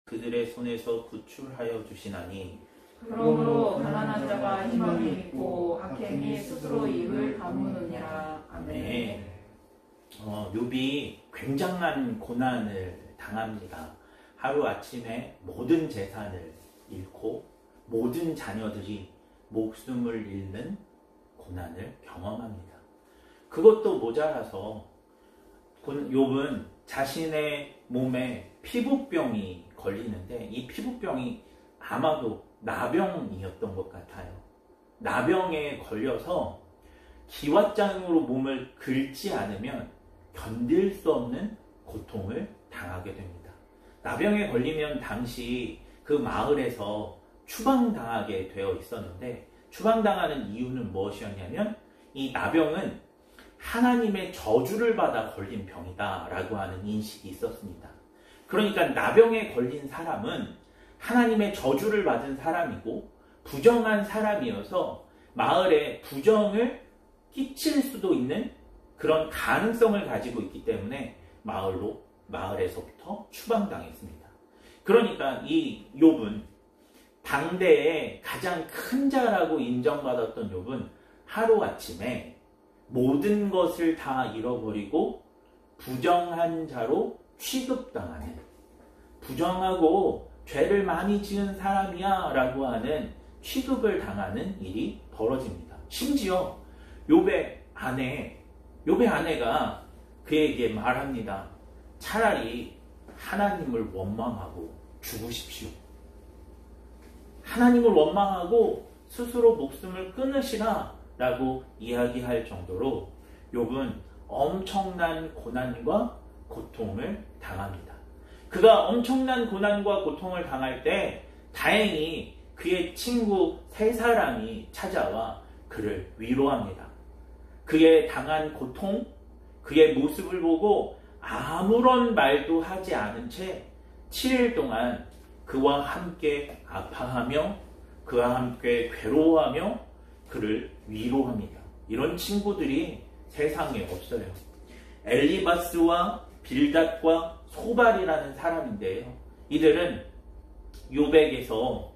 그들의 손에서 구출하여 주시나니 그러므로 가난한 자가 희망이 있고 악행이 스스로 입을 다무느니라. 아멘. 욥이 굉장한 고난을 당합니다. 하루아침에 모든 재산을 잃고 모든 자녀들이 목숨을 잃는 고난을 경험합니다. 그것도 모자라서 욥은 자신의 몸에 피부병이 걸리는데 이 피부병이 아마도 나병이었던 것 같아요. 나병에 걸려서 기왓장으로 몸을 긁지 않으면 견딜 수 없는 고통을 당하게 됩니다. 나병에 걸리면 당시 그 마을에서 추방당하게 되어 있었는데 추방당하는 이유는 무엇이었냐면 이 나병은 하나님의 저주를 받아 걸린 병이다 라고 하는 인식이 있었습니다. 그러니까 나병에 걸린 사람은 하나님의 저주를 받은 사람이고 부정한 사람이어서 마을에 부정을 끼칠 수도 있는 그런 가능성을 가지고 있기 때문에 마을에서부터 추방당했습니다. 그러니까 이 욥은 당대의 가장 큰 자라고 인정받았던 욥은 하루아침에 모든 것을 다 잃어버리고 부정한 자로 취급당하는, 부정하고 죄를 많이 지은 사람이야 라고 하는 취급을 당하는 일이 벌어집니다. 심지어 욥의 아내가 그에게 말합니다. 차라리 하나님을 원망하고 죽으십시오. 하나님을 원망하고 스스로 목숨을 끊으시라 라고 이야기할 정도로 욥은 엄청난 고난과 고통을 당합니다. 그가 엄청난 고난과 고통을 당할 때 다행히 그의 친구 세 사람이 찾아와 그를 위로합니다. 그의 당한 고통, 그의 모습을 보고 아무런 말도 하지 않은 채 7일 동안 그와 함께 아파하며 그와 함께 괴로워하며 그를 위로합니다. 이런 친구들이 세상에 없어요. 엘리바스와 빌닷과 소발이라는 사람인데요. 이들은 욥에게서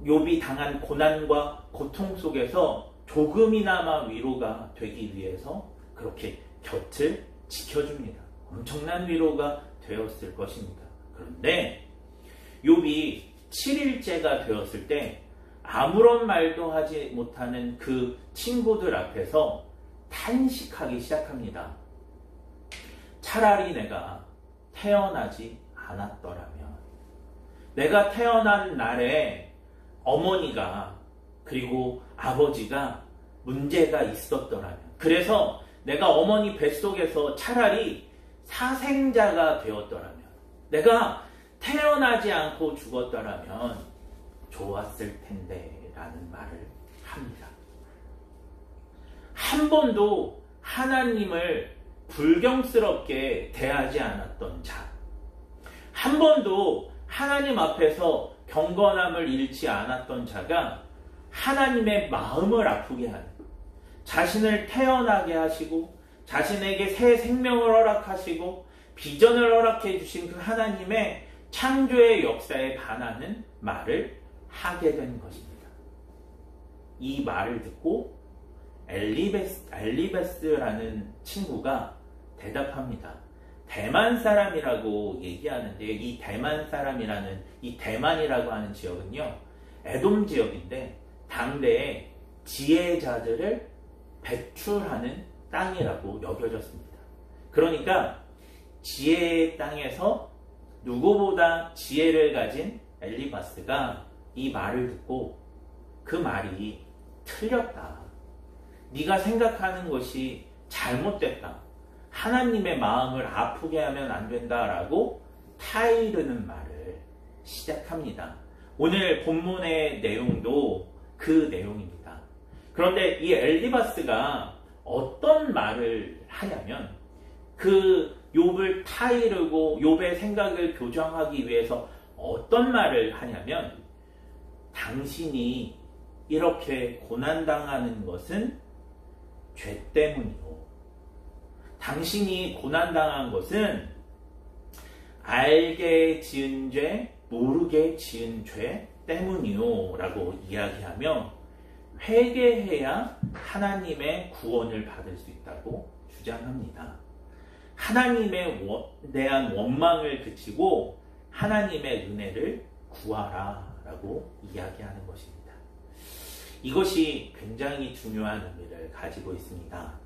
욥이 당한 고난과 고통 속에서 조금이나마 위로가 되기 위해서 그렇게 곁을 지켜줍니다. 엄청난 위로가 되었을 것입니다. 그런데 욥이 7일째가 되었을 때 아무런 말도 하지 못하는 그 친구들 앞에서 탄식하기 시작합니다. 차라리 내가 태어나지 않았더라면, 내가 태어난 날에 어머니가 그리고 아버지가 문제가 있었더라면, 그래서 내가 어머니 뱃속에서 차라리 사생자가 되었더라면, 내가 태어나지 않고 죽었더라면 좋았을 텐데 라는 말을 합니다. 한 번도 하나님을 불경스럽게 대하지 않았던 자, 한 번도 하나님 앞에서 경건함을 잃지 않았던 자가 하나님의 마음을 아프게 하는, 자신을 태어나게 하시고 자신에게 새 생명을 허락하시고 비전을 허락해 주신 그 하나님의 창조의 역사에 반하는 말을 하게 된 것입니다. 이 말을 듣고 엘리베스라는 친구가 대답합니다. 대만 사람이라고 얘기하는데 이 대만 사람이라는 이 대만이라고 하는 지역은요, 에돔 지역인데 당대에 지혜자들을 배출하는 땅이라고 여겨졌습니다. 그러니까 지혜의 땅에서 누구보다 지혜를 가진 엘리바스가 이 말을 듣고 그 말이 틀렸다, 네가 생각하는 것이 잘못됐다, 하나님의 마음을 아프게 하면 안 된다라고 타이르는 말을 시작합니다. 오늘 본문의 내용도 그 내용입니다. 그런데 이 엘리바스가 어떤 말을 하냐면, 그 욥을 타이르고 욥의 생각을 교정하기 위해서 어떤 말을 하냐면, 당신이 이렇게 고난당하는 것은 죄 때문이고, 당신이 고난당한 것은 알게 지은 죄, 모르게 지은 죄 때문이요 라고 이야기하며 회개해야 하나님의 구원을 받을 수 있다고 주장합니다. 하나님에 대한 원망을 그치고 하나님의 은혜를 구하라 라고 이야기하는 것입니다. 이것이 굉장히 중요한 의미를 가지고 있습니다.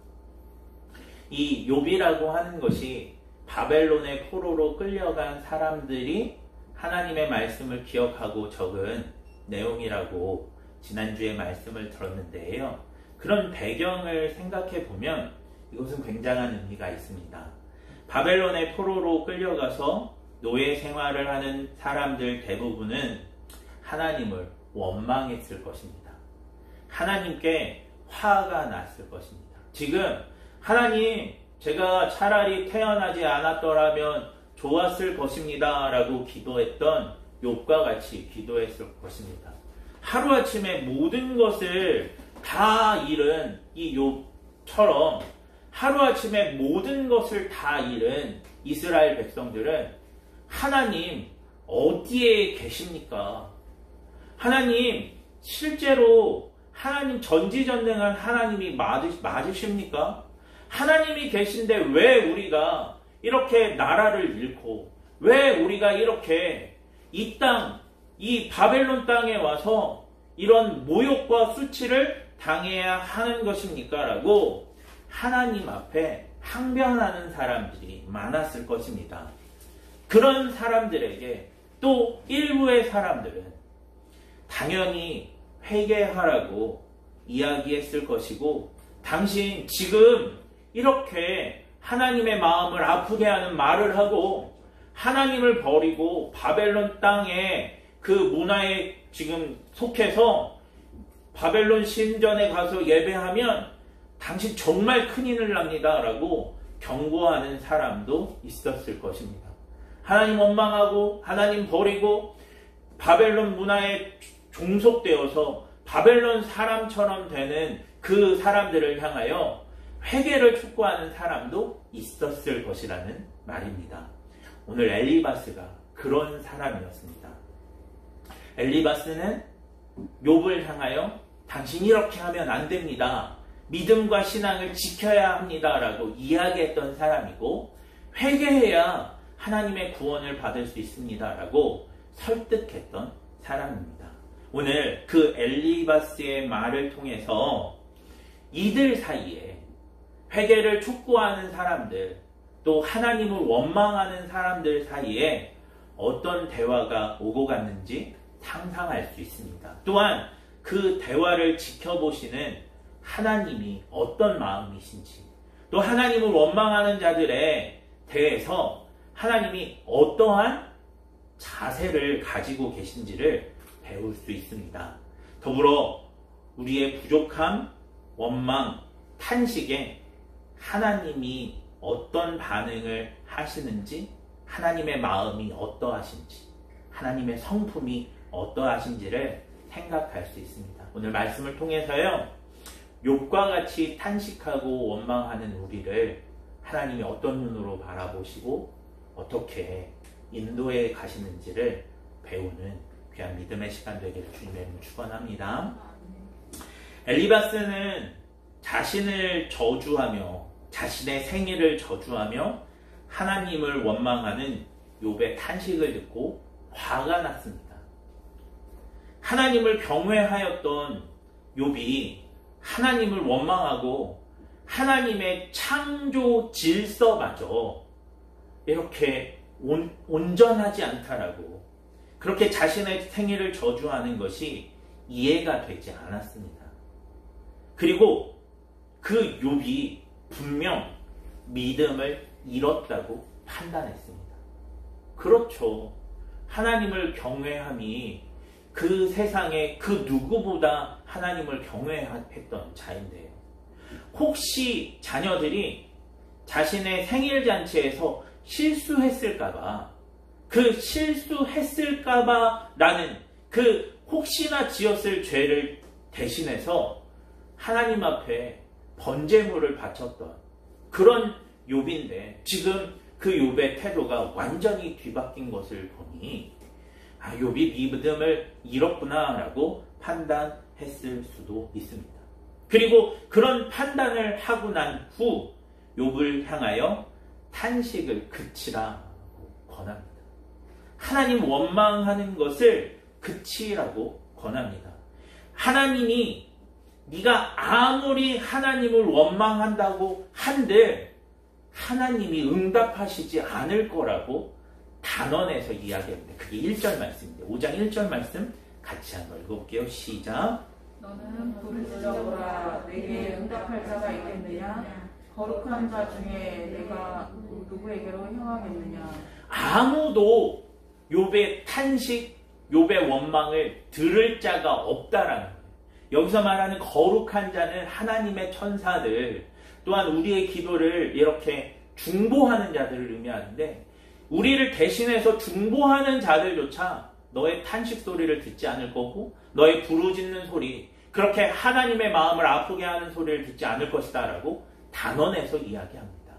이 욥이라고 하는 것이 바벨론의 포로로 끌려간 사람들이 하나님의 말씀을 기억하고 적은 내용이라고 지난주에 말씀을 들었는데요. 그런 배경을 생각해 보면 이것은 굉장한 의미가 있습니다. 바벨론의 포로로 끌려가서 노예 생활을 하는 사람들 대부분은 하나님을 원망했을 것입니다. 하나님께 화가 났을 것입니다. 지금 하나님, 제가 차라리 태어나지 않았더라면 좋았을 것입니다 라고 기도했던 욥과 같이 기도했을 것입니다. 하루아침에 모든 것을 다 잃은 이 욥처럼 하루아침에 모든 것을 다 잃은 이스라엘 백성들은 하나님 어디에 계십니까? 하나님 실제로 하나님 전지전능한 하나님이 맞으십니까? 하나님이 계신데 왜 우리가 이렇게 나라를 잃고 왜 우리가 이렇게 이 땅, 이 바벨론 땅에 와서 이런 모욕과 수치를 당해야 하는 것입니까? 라고 하나님 앞에 항변하는 사람들이 많았을 것입니다. 그런 사람들에게 또 일부의 사람들은 당연히 회개하라고 이야기했을 것이고, 당신 지금 이렇게 하나님의 마음을 아프게 하는 말을 하고 하나님을 버리고 바벨론 땅에 그 문화에 지금 속해서 바벨론 신전에 가서 예배하면 당신 정말 큰일을 납니다 라고 경고하는 사람도 있었을 것입니다. 하나님 원망하고 하나님 버리고 바벨론 문화에 종속되어서 바벨론 사람처럼 되는 그 사람들을 향하여 회개를 촉구하는 사람도 있었을 것이라는 말입니다. 오늘 엘리바스가 그런 사람이었습니다. 엘리바스는 욥을 향하여 당신이 이렇게 하면 안 됩니다. 믿음과 신앙을 지켜야 합니다 라고 이야기했던 사람이고, 회개해야 하나님의 구원을 받을 수 있습니다 라고 설득했던 사람입니다. 오늘 그 엘리바스의 말을 통해서 이들 사이에 회개를 촉구하는 사람들, 또 하나님을 원망하는 사람들 사이에 어떤 대화가 오고 갔는지 상상할 수 있습니다. 또한 그 대화를 지켜보시는 하나님이 어떤 마음이신지, 또 하나님을 원망하는 자들에 대해서 하나님이 어떠한 자세를 가지고 계신지를 배울 수 있습니다. 더불어 우리의 부족함, 원망, 탄식에 하나님이 어떤 반응을 하시는지, 하나님의 마음이 어떠하신지, 하나님의 성품이 어떠하신지를 생각할 수 있습니다. 오늘 말씀을 통해서요, 욥과 같이 탄식하고 원망하는 우리를 하나님이 어떤 눈으로 바라보시고 어떻게 인도해 가시는지를 배우는 귀한 믿음의 시간 되기를 주님의 이름으로 축원합니다. 엘리바스는 자신을 저주하며 자신의 생애를 저주하며 하나님을 원망하는 욥의 탄식을 듣고 화가 났습니다. 하나님을 경외하였던 욥이 하나님을 원망하고 하나님의 창조 질서마저 이렇게 온전하지 않다라고 그렇게 자신의 생애를 저주하는 것이 이해가 되지 않았습니다. 그리고 그 욥이 분명 믿음을 잃었다고 판단했습니다. 그렇죠. 하나님을 경외함이 그 세상에 그 누구보다 하나님을 경외했던 자인데요. 혹시 자녀들이 자신의 생일잔치에서 실수했을까봐, 그 실수했을까봐라는 그 혹시나 지었을 죄를 대신해서 하나님 앞에 번제물을 바쳤던 그런 욥인데, 지금 그 욥의 태도가 완전히 뒤바뀐 것을 보니 욥이 믿음을 잃었구나라고 판단했을 수도 있습니다. 그리고 그런 판단을 하고 난 후 욥을 향하여 탄식을 그치라고 권합니다. 하나님 원망하는 것을 그치라고 권합니다. 하나님이 네가 아무리 하나님을 원망한다고 한들 하나님이 응답하시지 않을 거라고 단언해서 이야기합니다. 그게 1절 말씀입니다. 5장 1절 말씀 같이 한번 읽어볼게요. 시작. 너는 부르짖어보라. 내게 응답할 자가 있겠느냐? 거룩한 자 중에 내가 누구에게로 향하겠느냐? 아무도 욥의 탄식, 욥의 원망을 들을 자가 없다라는 거예요. 여기서 말하는 거룩한 자는 하나님의 천사들, 또한 우리의 기도를 이렇게 중보하는 자들을 의미하는데, 우리를 대신해서 중보하는 자들조차 너의 탄식 소리를 듣지 않을 거고, 너의 부르짖는 소리, 그렇게 하나님의 마음을 아프게 하는 소리를 듣지 않을 것이다 라고 단언해서 이야기합니다.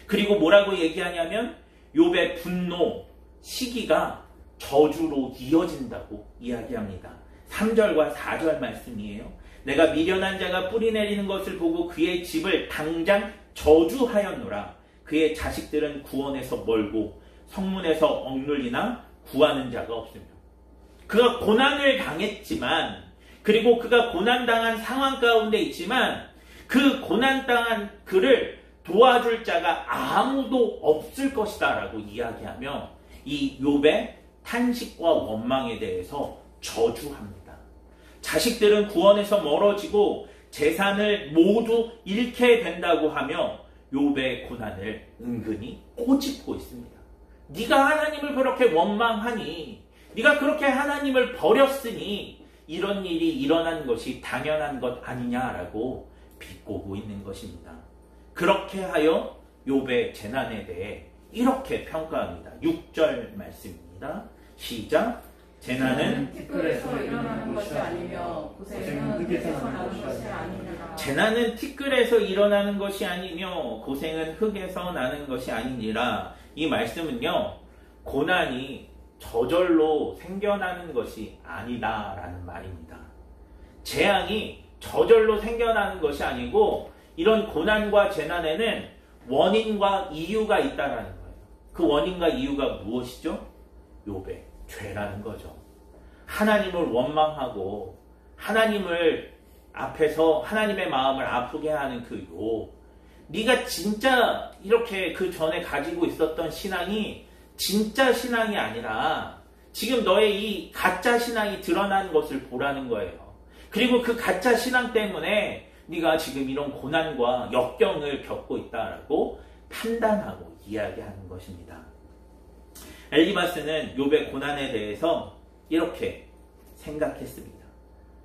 그리고 뭐라고 얘기하냐면 욥의 분노, 시기가 저주로 이어진다고 이야기합니다. 3절과 4절 말씀이에요. 내가 미련한 자가 뿌리 내리는 것을 보고 그의 집을 당장 저주하였노라. 그의 자식들은 구원에서 멀고 성문에서 억눌리나 구하는 자가 없으며. 그가 고난을 당했지만, 그리고 그가 고난당한 상황 가운데 있지만 그 고난당한 그를 도와줄 자가 아무도 없을 것이다 라고 이야기하며 이 욥의 탄식과 원망에 대해서 저주합니다. 자식들은 구원에서 멀어지고 재산을 모두 잃게 된다고 하며 욥의 고난을 은근히 꼬집고 있습니다. 네가 하나님을 그렇게 원망하니, 네가 그렇게 하나님을 버렸으니 이런 일이 일어난 것이 당연한 것 아니냐라고 비꼬고 있는 것입니다. 그렇게 하여 욥의 재난에 대해 이렇게 평가합니다. 6절 말씀입니다. 시작. 재난은 티끌에서 일어나는 것이 아니며 고생은 흙에서 나는 것이 아니니라. 재난은 티끌에서 일어나는 것이 아니며 고생은 흙에서 나는 것이 아니니라. 이 말씀은요, 고난이 저절로 생겨나는 것이 아니다라는 말입니다. 재앙이 저절로 생겨나는 것이 아니고 이런 고난과 재난에는 원인과 이유가 있다라는 거예요. 그 원인과 이유가 무엇이죠? 욥의 죄라는 거죠. 하나님을 원망하고 하나님을 앞에서 하나님의 마음을 아프게 하는 그 욥, 네가 진짜 이렇게 그 전에 가지고 있었던 신앙이 진짜 신앙이 아니라 지금 너의 이 가짜 신앙이 드러나는 것을 보라는 거예요. 그리고 그 가짜 신앙 때문에 네가 지금 이런 고난과 역경을 겪고 있다라고 판단하고 이야기하는 것입니다. 엘리바스는 욥의 고난에 대해서 이렇게 생각했습니다.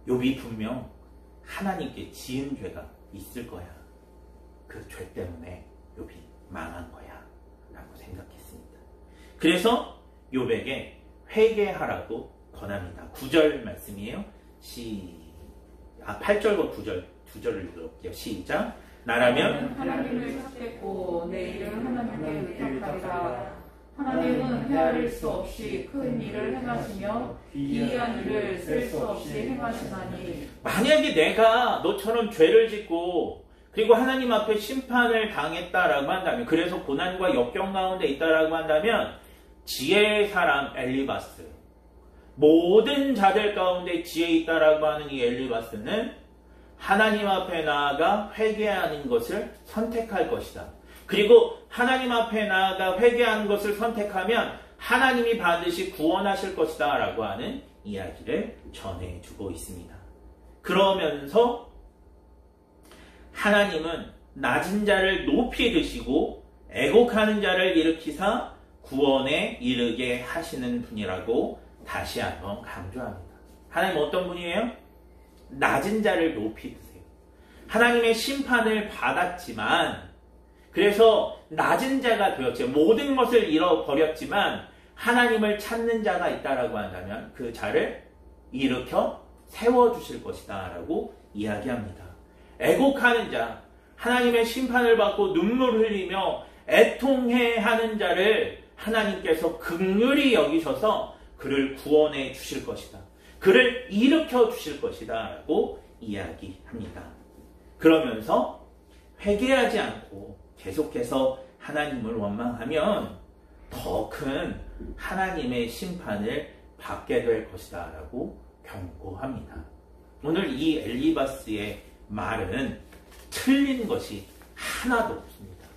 욥이 분명 하나님께 지은 죄가 있을 거야. 그 죄 때문에 욥이 망한 거야 라고 생각했습니다. 그래서 욥에게 회개하라고 권합니다. 9절 말씀이에요. 8절과 9절 두 절을 읽어볼게요. 시작. 나라면 하나님을 찾겠고 내 일을 하나님께 의탁하리라. 하나님은 헤아릴 수 없이 큰 일을 행하시며 기이한 일을 셀 수 없이 행하시나니. 만약에 내가 너처럼 죄를 짓고 그리고 하나님 앞에 심판을 당했다라고 한다면, 그래서 고난과 역경 가운데 있다라고 한다면, 지혜의 사람 엘리바스, 모든 자들 가운데 지혜 있다라고 하는 이 엘리바스는 하나님 앞에 나아가 회개하는 것을 선택할 것이다. 그리고 하나님 앞에 나아가 회개하는 것을 선택하면 하나님이 반드시 구원하실 것이다 라고 하는 이야기를 전해주고 있습니다. 그러면서 하나님은 낮은 자를 높이 드시고 애곡하는 자를 일으키사 구원에 이르게 하시는 분이라고 다시 한번 강조합니다. 하나님 어떤 분이에요? 낮은 자를 높이 드세요. 하나님의 심판을 받았지만, 그래서 낮은 자가 되었죠. 모든 것을 잃어버렸지만 하나님을 찾는 자가 있다라고 한다면 그 자를 일으켜 세워주실 것이다 라고 이야기합니다. 애곡하는 자, 하나님의 심판을 받고 눈물 흘리며 애통해 하는 자를 하나님께서 긍휼히 여기셔서 그를 구원해 주실 것이다. 그를 일으켜 주실 것이다 라고 이야기합니다. 그러면서 회개하지 않고 계속해서 하나님을 원망하면 더 큰 하나님의 심판을 받게 될 것이다 라고 경고합니다. 오늘 이 엘리바스의 말은 틀린 것이 하나도 없습니다.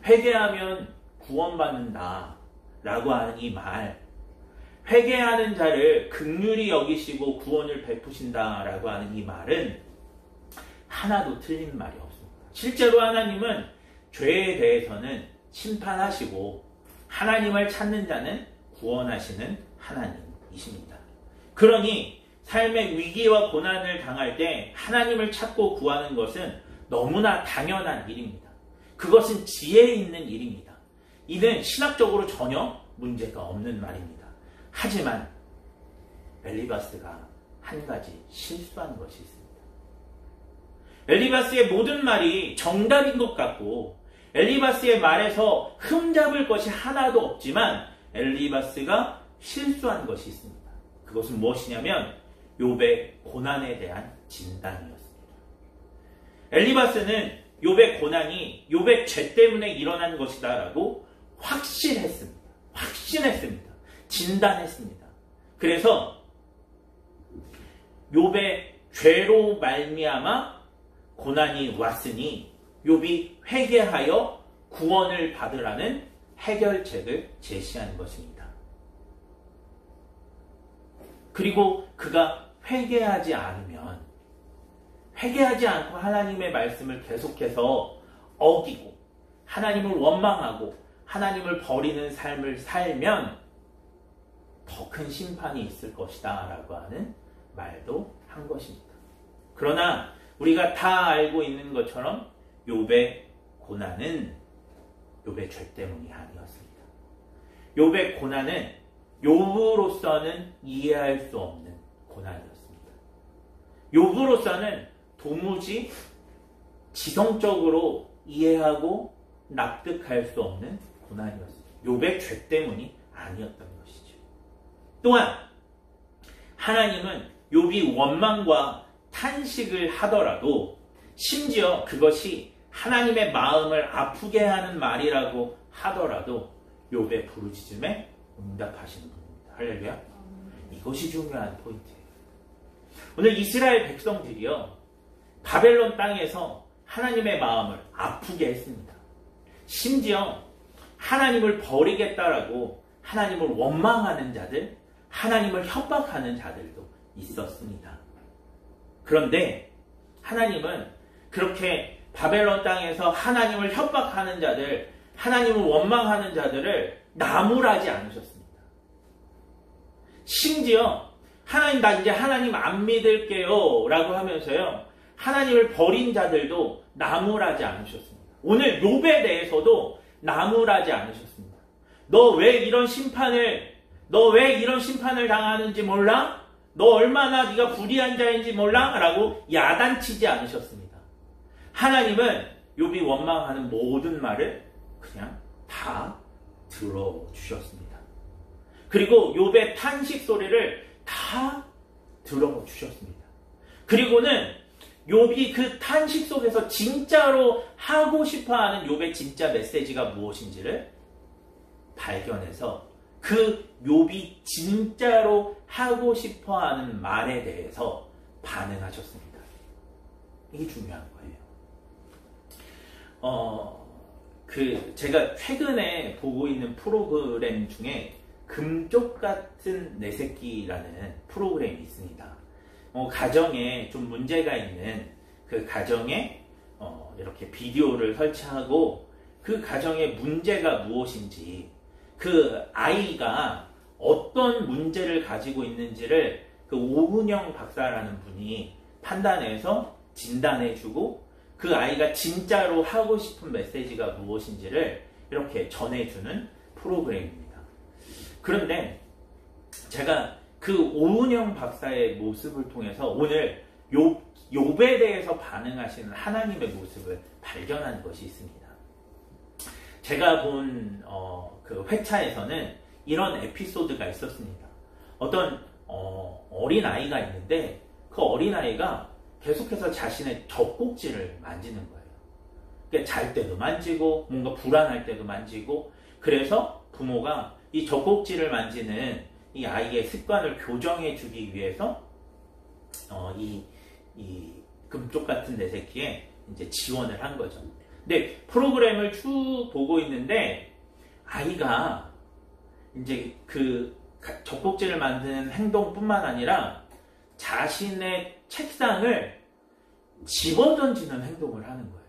회개하면 구원받는다 라고 하는 이 말, 회개하는 자를 긍휼히 여기시고 구원을 베푸신다 라고 하는 이 말은 하나도 틀린 말이 없습니다. 실제로 하나님은 죄에 대해서는 심판하시고 하나님을 찾는 자는 구원하시는 하나님이십니다. 그러니 삶의 위기와 고난을 당할 때 하나님을 찾고 구하는 것은 너무나 당연한 일입니다. 그것은 지혜 있는 일입니다. 이는 신학적으로 전혀 문제가 없는 말입니다. 하지만 엘리바스가 한 가지 실수한 것이 있습니다. 엘리바스의 모든 말이 정답인 것 같고 엘리바스의 말에서 흠잡을 것이 하나도 없지만 엘리바스가 실수한 것이 있습니다. 그것은 무엇이냐면 욥의 고난에 대한 진단이었습니다. 엘리바스는 욥의 고난이 욥의 죄 때문에 일어난 것이다 라고 확신했습니다. 진단했습니다. 그래서 욥의 죄로 말미암아 고난이 왔으니 욥이 회개하여 구원을 받으라는 해결책을 제시한 것입니다. 그리고 그가 회개하지 않고 하나님의 말씀을 계속해서 어기고 하나님을 원망하고 하나님을 버리는 삶을 살면 더 큰 심판이 있을 것이다 라고 하는 말도 한 것입니다. 그러나 우리가 다 알고 있는 것처럼 욥의 고난은 욥의 죄 때문이 아니었습니다. 욥의 고난은 욥으로서는 이해할 수 없는 고난이었습니다. 욥으로서는 도무지 지성적으로 이해하고 납득할 수 없는 고난이었습니다. 욥의 죄 때문이 아니었던 것이죠. 또한 하나님은 욥이 원망과 탄식을 하더라도 심지어 그것이 하나님의 마음을 아프게 하는 말이라고 하더라도 욥의 부르짖음에 응답하시는 분입니다. 할렐루야. 이것이 중요한 포인트예요. 오늘 이스라엘 백성들이요, 바벨론 땅에서 하나님의 마음을 아프게 했습니다. 심지어 하나님을 버리겠다라고 하나님을 원망하는 자들, 하나님을 협박하는 자들도 있었습니다. 그런데 하나님은 그렇게 바벨론 땅에서 하나님을 협박하는 자들, 하나님을 원망하는 자들을 나무라지 않으셨습니다. 심지어 하나님, 나 이제 하나님 안 믿을게요 라고 하면서요, 하나님을 버린 자들도 나무라지 않으셨습니다. 오늘 욥에 대해서도 나무라지 않으셨습니다. 너 왜 이런 심판을 당하는지 몰라? 너 얼마나 네가 불의한 자인지 몰라? 라고 야단치지 않으셨습니다. 하나님은 욥이 원망하는 모든 말을 그냥 다 들어주셨습니다. 그리고 욥의 탄식 소리를 다 들어주셨습니다. 그리고는 욥이 그 탄식 속에서 진짜로 하고 싶어하는 욥의 진짜 메시지가 무엇인지를 발견해서 그 욥이 진짜로 하고 싶어하는 말에 대해서 반응하셨습니다. 이게 중요한 거예요. 제가 최근에 보고 있는 프로그램 중에 금쪽 같은 내 새끼라는 프로그램이 있습니다. 가정에 좀 문제가 있는 그 가정에 이렇게 비디오를 설치하고 그 가정의 문제가 무엇인지, 그 아이가 어떤 문제를 가지고 있는지를 그 오은영 박사라는 분이 판단해서 진단해주고 그 아이가 진짜로 하고 싶은 메시지가 무엇인지를 이렇게 전해주는 프로그램입니다. 그런데 제가 그 오은영 박사의 모습을 통해서 오늘 욥에 대해서 반응하시는 하나님의 모습을 발견한 것이 있습니다. 제가 본 그 회차에서는 이런 에피소드가 있었습니다. 어떤 어린아이가 있는데 그 어린아이가 계속해서 자신의 젖꼭지를 만지는 거예요. 그러니까 잘 때도 만지고 뭔가 불안할 때도 만지고, 그래서 부모가 이 젖꼭지를 만지는 이 아이의 습관을 교정해 주기 위해서 이 금쪽 같은 내 새끼에 이제 지원을 한 거죠. 근데 프로그램을 쭉 보고 있는데 아이가 이제 그 젖꼭지를 만드는 행동뿐만 아니라 자신의 책상을 집어던지는 행동을 하는 거예요.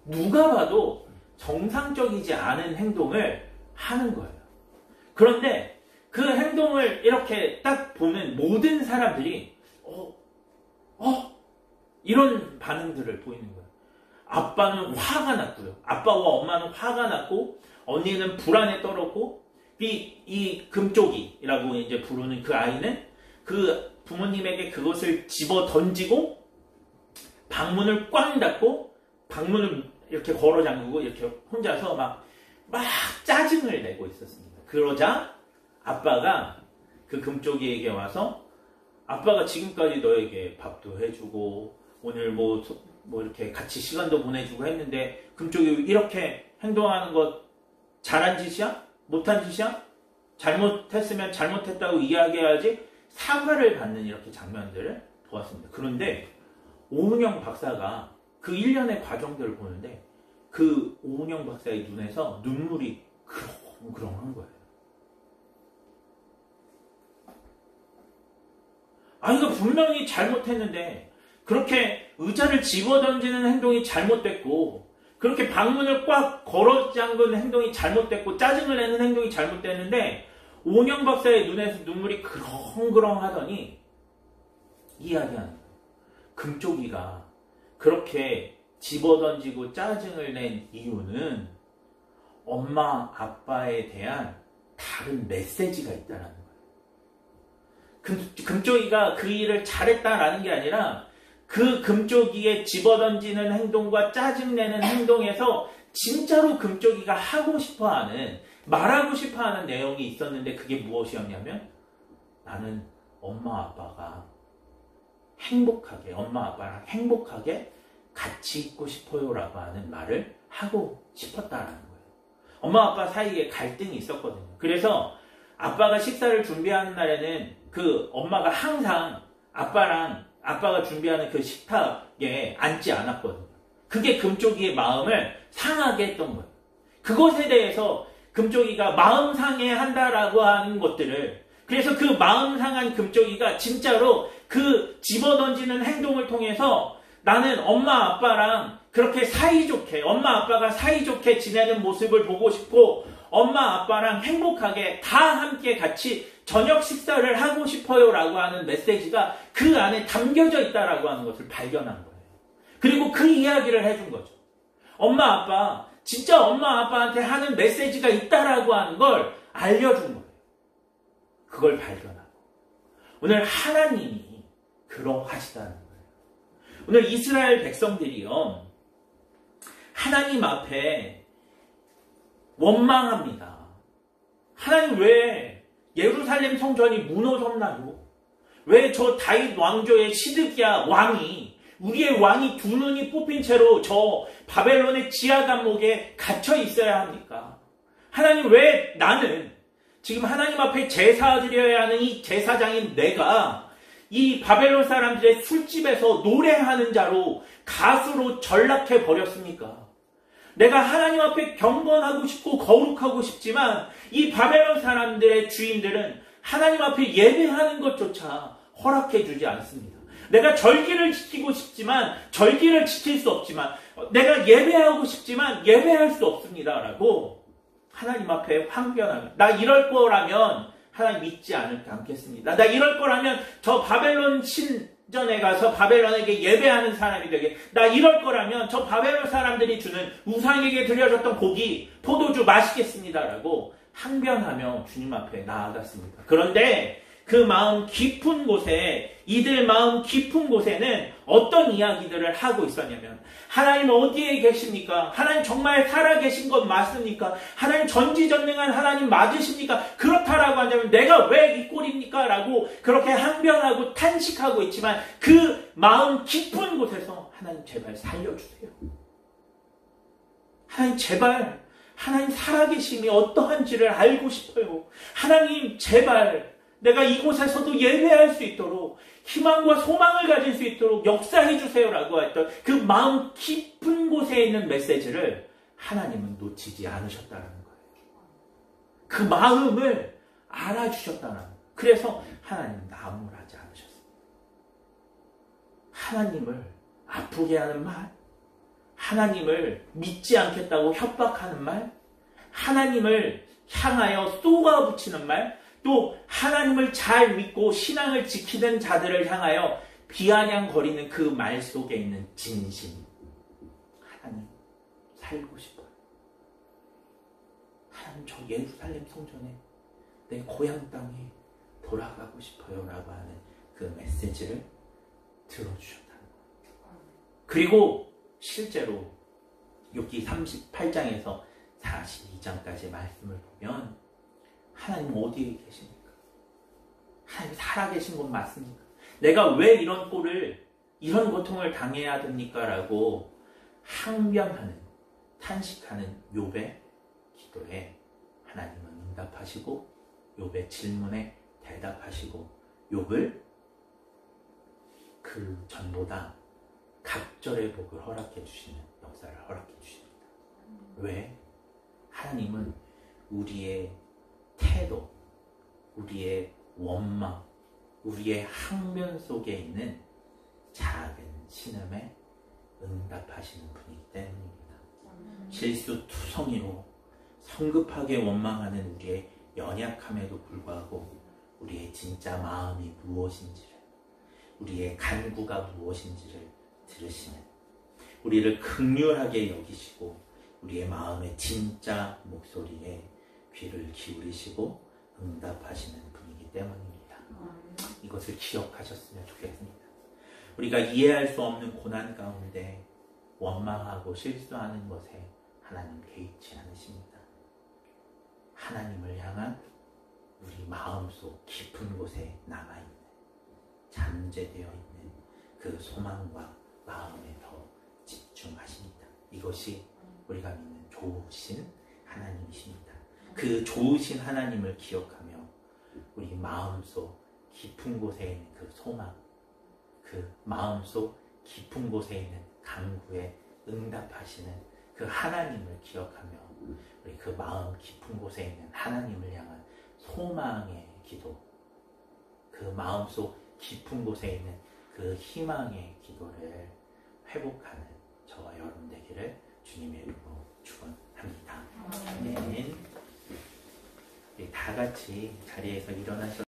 누가 봐도 정상적이지 않은 행동을 하는 거예요. 그런데 그 행동을 이렇게 딱 보는 모든 사람들이 이런 반응들을 보이는 거예요. 아빠는 화가 났고요. 아빠와 엄마는 화가 났고, 언니는 불안에 떨었고, 이 금쪽이라고 이제 부르는 그 아이는 그 부모님에게 그것을 집어 던지고, 방문을 꽝 닫고, 방문을 이렇게 걸어 잠그고, 이렇게 혼자서 막 짜증을 내고 있었습니다. 그러자 아빠가 그 금쪽이에게 와서, 아빠가 지금까지 너에게 밥도 해주고 오늘 뭐 이렇게 같이 시간도 보내주고 했는데 금쪽이 이렇게 행동하는 것 잘한 짓이야? 못한 짓이야? 잘못했으면 잘못했다고 이야기해야지, 사과를 받는 이렇게 장면들을 보았습니다. 그런데 오은영 박사가 그 1년의 과정들을 보는데 그 오은영 박사의 눈에서 눈물이 그렁그렁한 거예요. 아이가 분명히 잘못했는데 그렇게 의자를 집어던지는 행동이 잘못됐고, 그렇게 방문을 꽉 걸어 잠그는 행동이 잘못됐고, 짜증을 내는 행동이 잘못됐는데 오은영 박사의 눈에서 눈물이 그렁그렁 하더니 이야기하는 거예요. 금쪽이가 그렇게 집어던지고 짜증을 낸 이유는 엄마 아빠에 대한 다른 메시지가 있다는 거예요. 금쪽이가 그 일을 잘했다라는 게 아니라 그 금쪽이의 집어던지는 행동과 짜증내는 행동에서 진짜로 금쪽이가 하고 싶어하는, 말하고 싶어하는 내용이 있었는데 그게 무엇이었냐면, 나는 엄마 아빠랑 행복하게 같이 있고 싶어요 라고 하는 말을 하고 싶었다라는 거예요. 엄마 아빠 사이에 갈등이 있었거든요. 그래서 아빠가 식사를 준비하는 날에는 그 엄마가 항상 아빠가 준비하는 그 식탁에 앉지 않았거든요. 그게 금쪽이의 마음을 상하게 했던 거예요. 그것에 대해서 금쪽이가 마음 상해한다라고 하는 것들을, 그래서 그 마음 상한 금쪽이가 진짜로 그 집어던지는 행동을 통해서 나는 엄마 아빠랑 그렇게 사이좋게, 엄마 아빠가 사이좋게 지내는 모습을 보고 싶고, 엄마 아빠랑 행복하게 다 함께 같이 저녁 식사를 하고 싶어요 라고 하는 메시지가 그 안에 담겨져 있다라고 하는 것을 발견한 거예요. 그리고 그 이야기를 해준 거죠. 진짜 엄마 아빠한테 하는 메시지가 있다라고 하는 걸 알려준 거예요. 그걸 발견하고 오늘 하나님이 그러하시다는 거예요. 오늘 이스라엘 백성들이요, 하나님 앞에 원망합니다. 하나님 왜 예루살렘 성전이 무너졌나요? 왜 저 다윗 왕조의 시드기야 왕이, 우리의 왕이 두 눈이 뽑힌 채로 저 바벨론의 지하 감옥에 갇혀 있어야 합니까? 하나님 왜 나는 지금 하나님 앞에 제사 드려야 하는 이 제사장인 내가 이 바벨론 사람들의 술집에서 노래하는 자로, 가수로 전락해 버렸습니까? 내가 하나님 앞에 경건하고 싶고 거룩하고 싶지만 이 바벨론 사람들의 주인들은 하나님 앞에 예배하는 것조차 허락해 주지 않습니다. 내가 절기를 지키고 싶지만 절기를 지킬 수 없지만, 내가 예배하고 싶지만 예배할 수 없습니다 라고 하나님 앞에 항변하면, 나 이럴 거라면 하나님 믿지 않겠습니다. 나 이럴 거라면 저 바벨론 신전에 가서 바벨론에게 예배하는 사람이 되게, 나 이럴 거라면 저 바벨론 사람들이 주는 우상에게 드려졌던 고기, 포도주 마시겠습니다 라고 항변하며 주님 앞에 나아갔습니다. 그런데 그 마음 깊은 곳에, 이들 마음 깊은 곳에는 어떤 이야기들을 하고 있었냐면, 하나님 어디에 계십니까? 하나님 정말 살아계신 것 맞습니까? 하나님 전지전능한 하나님 맞으십니까? 그렇다라고 한다면 내가 왜 이 꼴입니까? 라고 그렇게 항변하고 탄식하고 있지만, 그 마음 깊은 곳에서 하나님 제발 살려주세요. 하나님 제발, 하나님 살아계심이 어떠한지를 알고 싶어요. 하나님 제발 내가 이곳에서도 예배할 수 있도록, 희망과 소망을 가질 수 있도록 역사해 주세요라고 했던 그 마음 깊은 곳에 있는 메시지를 하나님은 놓치지 않으셨다는 거예요. 그 마음을 알아주셨다는 거예요. 그래서 하나님은 나무라지 않으셨습니다. 하나님을 아프게 하는 말, 하나님을 믿지 않겠다고 협박하는 말, 하나님을 향하여 쏘아붙이는 말, 또 하나님을 잘 믿고 신앙을 지키는 자들을 향하여 비아냥거리는 그 말 속에 있는 진심. 하나님 살고 싶어요. 하나님 저 예루살렘 성전에 내 고향 땅에 돌아가고 싶어요 라고 하는 그 메시지를 들어주셨다는 거예요. 그리고 실제로 욥기 38장에서 42장까지 말씀을 보면 하나님 어디에 계십니까? 하나님 살아계신 것 맞습니까? 내가 왜 이런 꼴을, 이런 고통을 당해야 됩니까? 라고 항변하는, 탄식하는 욥의 기도에 하나님은 응답하시고 욥의 질문에 대답하시고 욥을 그 전보다 갑절의 복을 허락해 주시는 역사를 허락해 주십니다. 왜? 하나님은 우리의 태도, 우리의 원망, 우리의 항변 속에 있는 작은 신음에 응답하시는 분이기 때문입니다. 실수투성이로 성급하게 원망하는 우리의 연약함에도 불구하고 우리의 진짜 마음이 무엇인지를, 우리의 간구가 무엇인지를 들으시는, 우리를 긍휼하게 여기시고 우리의 마음의 진짜 목소리에 귀를 기울이시고 응답하시는 분이기 때문입니다. 이것을 기억하셨으면 좋겠습니다. 우리가 이해할 수 없는 고난 가운데 원망하고 실수하는 것에 하나님 개의치 않으십니다. 하나님을 향한 우리 마음속 깊은 곳에 남아있는, 잠재되어 있는 그 소망과 마음에 더 집중하십니다. 이것이 우리가 믿는 좋으신 하나님이십니다. 그 좋으신 하나님을 기억하며 우리 마음속 깊은 곳에 있는 그 소망, 그 마음속 깊은 곳에 있는 간구에 응답하시는 그 하나님을 기억하며 우리 그 마음 깊은 곳에 있는 하나님을 향한 소망의 기도, 그 마음속 깊은 곳에 있는 그 희망의 기도를 회복하는 저와 여러분 되기를 주님의 이름으로 축원합니다. 아멘. 다 같이 자리에서 일어나셔서